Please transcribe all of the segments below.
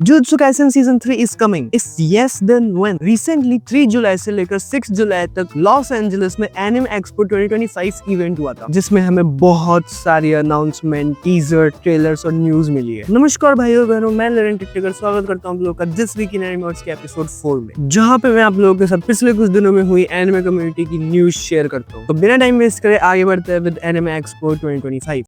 Jujutsu Kaisen season 3 is coming. It's yes then when. Recently 3 जुलाई से लेकर 6 जुलाई तक Los Angeles में एनिमे एक्सपो 2025 इवेंट हुआ था, जिसमें हमें बहुत सारी अनाउंसमेंट, टीजर, ट्रेलर्स और न्यूज मिली है। नमस्कार भाइयों बहनों, मैं लरेन टिकटिकर स्वागत करता हूँ आप लोगों का दिस वीक इन एनिमे के एपिसोड 4 में, जहाँ पे मैं आप लोगों के साथ पिछले कुछ दिनों में हुई एनिमे कम्युनिटी की न्यूज शेयर करता हूँ। तो बिना टाइम वेस्ट करे आगे बढ़ते हैं with anime expo 2025।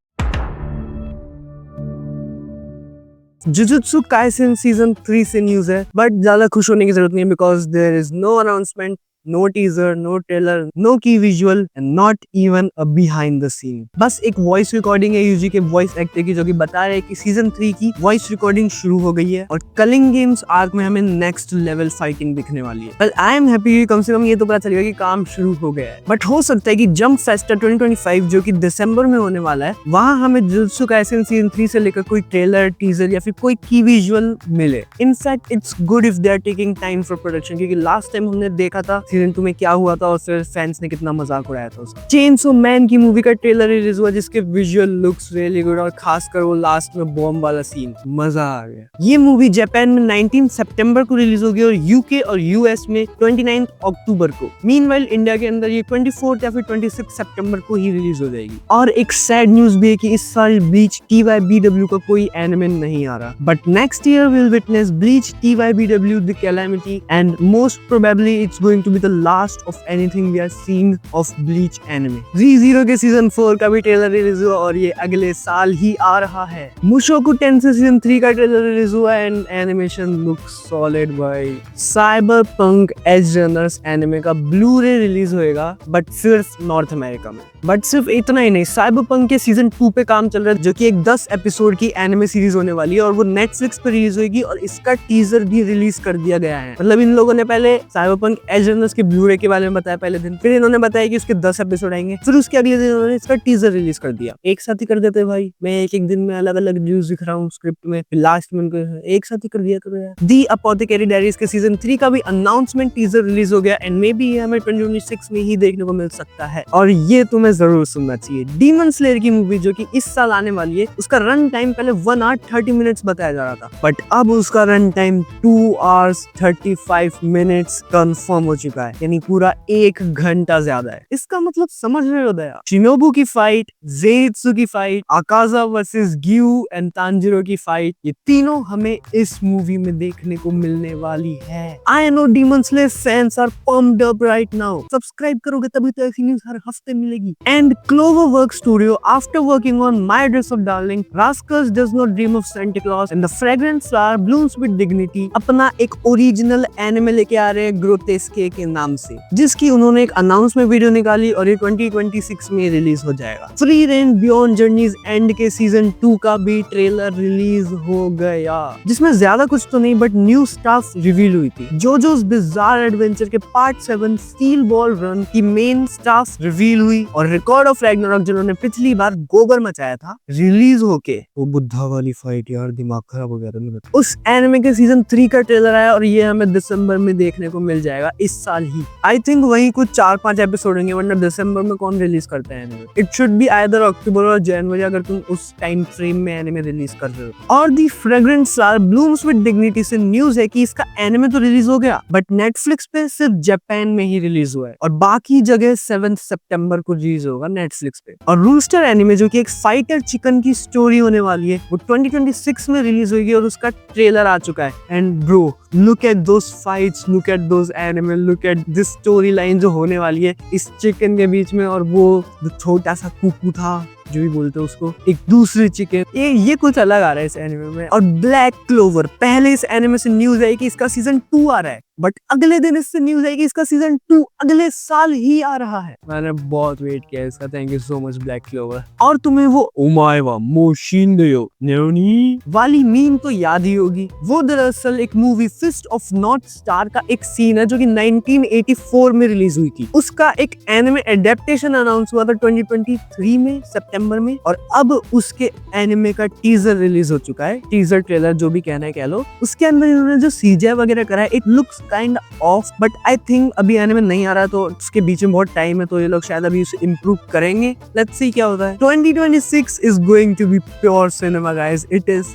Jujutsu Kaisen season 3 से न्यूज है, बट ज्यादा खुश होने की जरूरत नहीं है because there is no announcement, no teaser, no trailer, no key visual and not even a behind the scene. बस एक वॉइस रिकॉर्डिंग है यूजी के वॉइस एक्टर की, जो कि बता रहे हैं कि सीजन 3 की वॉइस रिकॉर्डिंग शुरू हो गई है और कलिंग गेम्स आर्क में हमें नेक्स्ट लेवल फाइटिंग दिखने वाली है। बट आई एम हैप्पी, कम से कम ये तो पता चलेगा कि काम शुरू हो गया है। बट हो सकता है कि जंप फेस्टा 2025 जो कि दिसंबर में होने वाला है, वहां हमें जुजुत्सु काइसेन सीजन 3 से लेकर कोई ट्रेलर, टीजर या फिर कोई की विजुअल मिले। In fact it's good if they are taking time for production, क्योंकि लास्ट टाइम हमने देखा था सीजन 2 में क्या हुआ था और फिर फैंस ने कितना मजाक उड़ाया था उसका। चेनसो मैन की मूवी का ट्रेलर रिलीज हुआ, जिसके विजुअल लुक्स रियली गुड और खासकर वो लास्ट में बॉम्ब वाला सीन, मजा आ गया। ये मूवी जापान में 19 सितंबर को रिलीज होगी और यूके और यूएस में 29 अक्टूबर को। मीनवाइल इंडिया के अंदर ये 24 या फिर 26 सितंबर को ही रिलीज हो जाएगी। और एक सैड न्यूज भी है कि इस साल ब्लीच TYBW का कोई एनिमे नहीं आ रहा, but next year will witness Bleach TYBW the calamity and most probably it's going to be the last of anything we are seeing of Bleach anime. Re:Zero के सीजन 4 का भी trailer release हुआ और ये अगले साल ही आ रहा है। मुशोकु टेंसेई सीजन 3 का ट्रेलर रिलीज हुआ एंड एनिमेशन लुक्स सॉलिड भाई। साइबरपंक एज रनर्स एनिमे का ब्लू-रे रिलीज होएगा, बट सिर्फ नॉर्थ अमेरिका में। बट सिर्फ इतना ही नहीं, साइबरपंक के सीजन 2 पे काम चल रहा है, जो कि एक 10 एपिसोड की एनिमे सीरीज होने वाली है और वो नेटफ्लिक्स पे रिलीज होगी और इसका टीजर भी रिलीज कर दिया गया है। मतलब इन लोगों ने पहले साइबरपंक एज रनर्स के ब्लू-रे के बारे में बताया पहले दिन, फिर इन्होंने बताया कि उसके 10 एपिसोड आएंगे, फिर उसके अगले दिन इन्होंने इसका टीजर रिलीज कर दिया। एक साथ ही कर देते भाई, मैं एक दिन में अलग अलग न्यूज दिख रहा हूँ स्क्रिप्ट में, फिर लास्ट में एक साथ ही कर दिया करो यार। दी अपोथेकेरी डायरीज के सीजन 3 का भी अनाउंसमेंट टीजर रिलीज हो गया एंड मे बी ये हमें 2026 में ही देखने को मिल सकता है और ये तुम्हें जरूर सुनना चाहिए। डीमन स्लेयर की मूवी जो कि इस साल आने वाली है, उसका रन टाइम पहले 1 hour 30 minutes बताया जा रहा था, बट अब उसका run time 2 hours 35 minutes confirm हो चुका है, यानी पूरा 1 घंटा ज्यादा है। इसका मतलब समझ रहे हो दया, शिनोबु की फाइट, ज़ेइत्सु की fight, Akaza versus Giyu and Tanjiro की फाइट, ये तीनों हमें इस मूवी में देखने को मिलने वाली है। I know Demon Slayer fans are pumped up right now. Subscribe करोगे तभी तो ऐसी न्यूज़ हर हफ्ते मिलेगी। And Cloverworks Studio, after working on My Dress of Darling, Rascals Does Not Dream of Santa Claus and The Fragrant Flower Blooms with Dignity, अपना एक original anime लेके आ रहे हैं ग्रोटेस्के के नाम से, जिसकी उन्होंने एक अनाउंसमेंट वीडियो निकाली और ये 2026 में रिलीज हो जाएगा। Free range beyond journeys and के सीजन 2 का भी ट्रेलर रिलीज हो गया, जिसमें ज्यादा कुछ तो नहीं बट न्यू स्टाफ रिवील हुई थी। जोजोस बिज़ार एडवेंचर के पार्ट 7 स्टील बॉल रन की मेन स्टाफ रिवील हुई और रिकॉर्ड ऑफ रैग्नारॉक, जिन्होंने पिछली बार गोबर मचाया था, रिलीज होके वो बुद्धा वाली फाइट, यार दिमाग खराब हो गया था मेरा। उस एनिमे के सीजन 3 का ट्रेलर आया और ये हमें दिसंबर में देखने को मिल जाएगा इस साल ही। आई थिंक वही कुछ 4-5 एपिसोड होंगे, वरना दिसंबर में कौन रिलीज करता है anime. It should be either October और जनवरी, अगर तुम उस टाइम फ्रेम में एनिमे रिलीज कर रहे हो। और the fragrant flower blooms with dignity से न्यूज है कि इसका एनिमे तो रिलीज हो गया, बट नेटफ्लिक्स पे सिर्फ जापान में ही रिलीज हुआ है और बाकी जगह 7 सितंबर को रिलीज होगा नेटफ्लिक्स पे। और रूस्टर एनिमे जो कि एक फाइटर चिकन की स्टोरी होने वाली है, वो 2026 में रिलीज होगी और उसका ट्रेलर आ चुका है। And bro, look at those fights, look at those anime, look at this story line जो होने वाली है इस चिकन के बीच में, और वो जो छोटा सा कुकू था, जो भी बोलते हैं उसको, एक दूसरी चिकन, ये कुछ अलग आ रहा है इस एनिमे में। और ब्लैक क्लोवर, पहले इस एनिमे से न्यूज आई कि इसका सीजन 2 आ रहा है, बट अगले दिन इससे न्यूज आई कि इसका सीजन 2 अगले साल ही आ रहा है। मैंने बहुत वेट किया इसका, thank you so much black clover. और तुम्हें वो ओमाएवा मोशिंदेयो नेओनी वाली मीम तो याद ही होगी। वो दरअसल एक movie Fist of North Star का एक सीन है जो कि 1984 में रिलीज हुई थी। उसका एक एनिमे एडेप्टेशन अनाउंस हुआ था 2023 में सितंबर में, और अब उसके एनिमे का टीजर रिलीज हो चुका है। टीजर ट्रेलर जो भी कहना है कह लो। उसके अंदर इन्होंने जो CGI वगैरह करा है, it looks kind of, but I think अभी एनिमे नहीं आ रहा तो उसके बीच में बहुत टाइम है, तो ये लोग शायद अभी उसे इम्प्रूव करेंगे। लेट्स सी क्या होता है। 2026 is going to be pure cinema guys. It is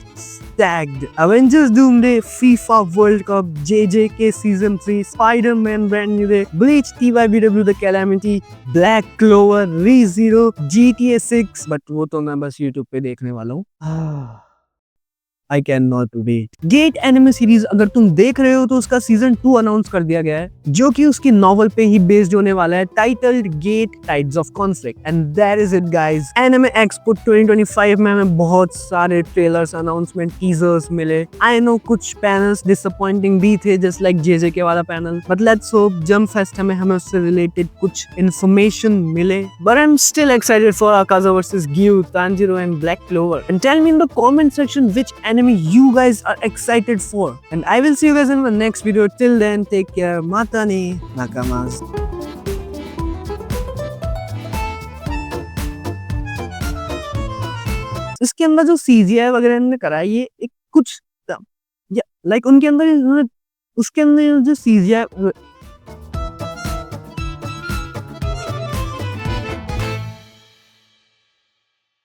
tagged. Avengers Doomsday, FIFA World Cup, JJK Season 3, Spider-Man Brand New Day, Bleach TYBW The Calamity, Black Clover, ReZero, GTA 6, but वो तो मैं बस YouTube पे देखने वाला हूँ। I cannot wait. Gate anime series अगर तुम देख रहे हो तो उसका सीजन 2 अनाउंस कर दिया गया है, जो कि उसकी नॉवल पे ही बेस्ड होने वाला है, titled get tides of conflict. And that is it guys. Anime expo 2025 में हमें बहुत सारे ट्रेलर्स, अनाउंसमेंट, टीजर्स मिले। आई नो कुछ पैनल्स डिसअपॉइंटिंग भी थे, जस्ट लाइक जेजेके वाला panel, but let's hope Jump Fest में हमें उससे रिलेटेड कुछ इन्फॉर्मेशन मिले। But I am still excited for Akaza versus Gyu, Tanjiro and Black Clover. And tell me in the comment section which anime you guys are excited for, and I will see you guys in the next video. Till then, take care. Mata ne nakamas. इसके अंदर जो CGI वगैरह इन्होंने करा है, ये एक कुछ लाइक उनके अंदर उसके अंदर जो CGI